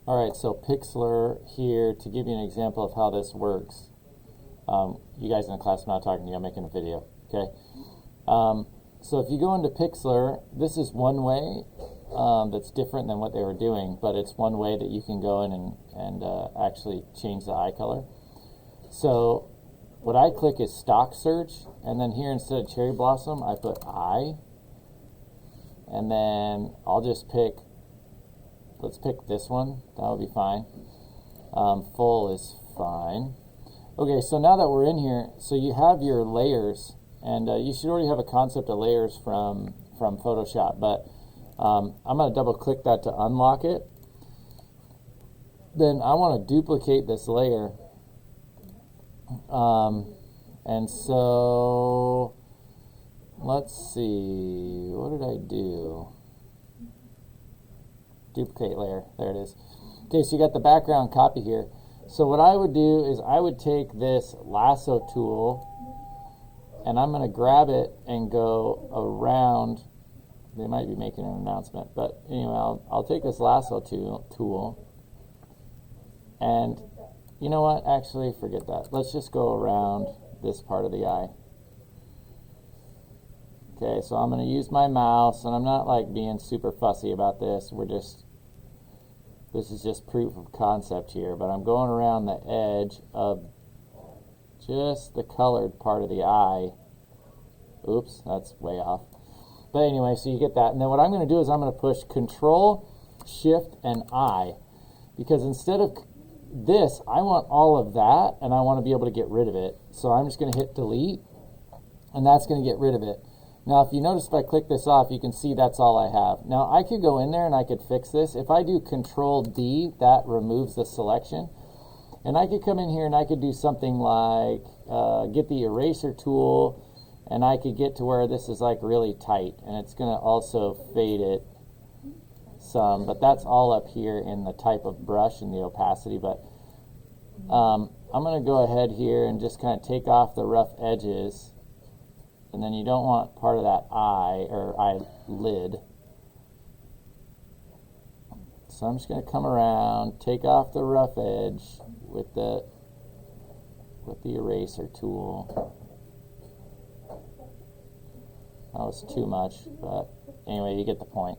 Alright, so PIXLR here to give you an example of how this works. You guys in the class, I'm not talking to you, I'm making a video. Okay. So if you go into PIXLR, this is one way that's different than what they were doing, but it's one way that you can go in and actually change the eye color. So what I click is stock search, and then here instead of cherry blossom, I put eye, and then I'll just pick, let's pick this one, that would be fine. Full is fine. Okay, so now that we're in here, so you have your layers, and you should already have a concept of layers from Photoshop, but I'm going to double click that to unlock it. Then I want to duplicate this layer, and so let's see, what did I do? Duplicate layer, there it is. Okay, so you got the background copy here. So what I would do is I would take this lasso tool and I'm going to grab it and go around. They might be making an announcement, but anyway, I'll take this lasso tool, and you know what, actually forget that. Let's just go around this part of the eye. Okay, so I'm going to use my mouse, and I'm not like being super fussy about this. This is just proof of concept here, but I'm going around the edge of just the colored part of the eye. Oops, that's way off. But anyway, so you get that. And then what I'm going to do is I'm going to push Control, Shift, and I. Because instead of this, I want all of that, and I want to be able to get rid of it. So I'm just going to hit Delete, and that's going to get rid of it. Now, if you notice, if I click this off, you can see that's all I have. Now, I could go in there and I could fix this. If I do Control D, that removes the selection. And I could come in here and I could do something like get the eraser tool, and I could get to where this is like really tight, and it's going to also fade it some, but that's all up here in the type of brush and the opacity. But I'm going to go ahead here and just kind of take off the rough edges. And then you don't want part of that eye or eyelid. So I'm just going to come around, take off the rough edge with the eraser tool. That was too much, but anyway, you get the point.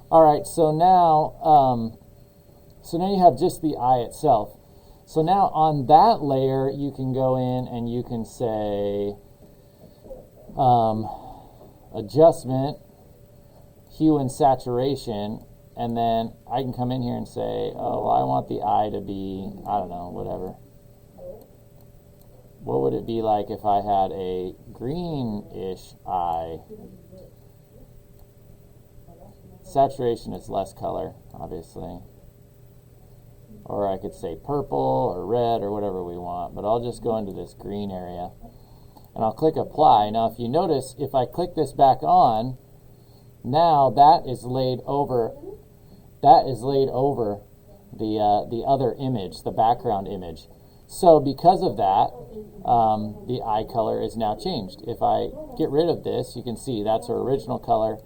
All right, so now you have just the eye itself. So now on that layer, you can go in and you can say adjustment, hue and saturation, and then I can come in here and say, oh, well, I want the eye to be, I don't know, whatever. What would it be like if I had a greenish eye? Saturation is less color, obviously. Or I could say purple or red or whatever we want, but I'll just go into this green area. And I'll click apply. Now if you notice, if I click this back on, now that is laid over the other image, the background image. So because of that, the eye color is now changed. If I get rid of this, you can see that's our original color,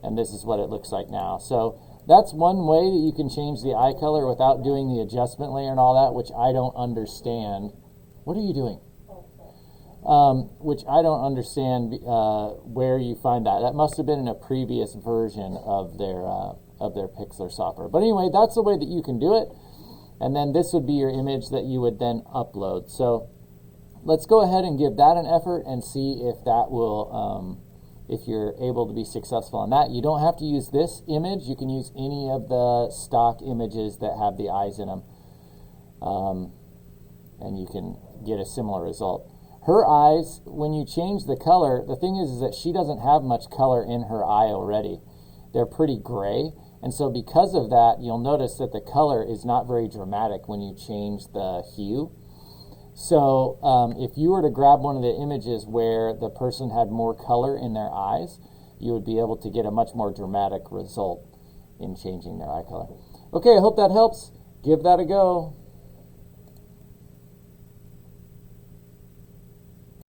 and this is what it looks like now. So that's one way that you can change the eye color without doing the adjustment layer and all that, which I don't understand. What are you doing? Which I don't understand where you find that. That must have been in a previous version of their PIXLR software. But anyway, that's the way that you can do it. And then this would be your image that you would then upload. So let's go ahead and give that an effort and see if that will, if you're able to be successful on that. You don't have to use this image. You can use any of the stock images that have the eyes in them. And you can get a similar result. Her eyes, when you change the color, the thing is that she doesn't have much color in her eye already. They're pretty gray, and so because of that, you'll notice that the color is not very dramatic when you change the hue. So if you were to grab one of the images where the person had more color in their eyes, you would be able to get a much more dramatic result in changing their eye color. Okay, I hope that helps. Give that a go.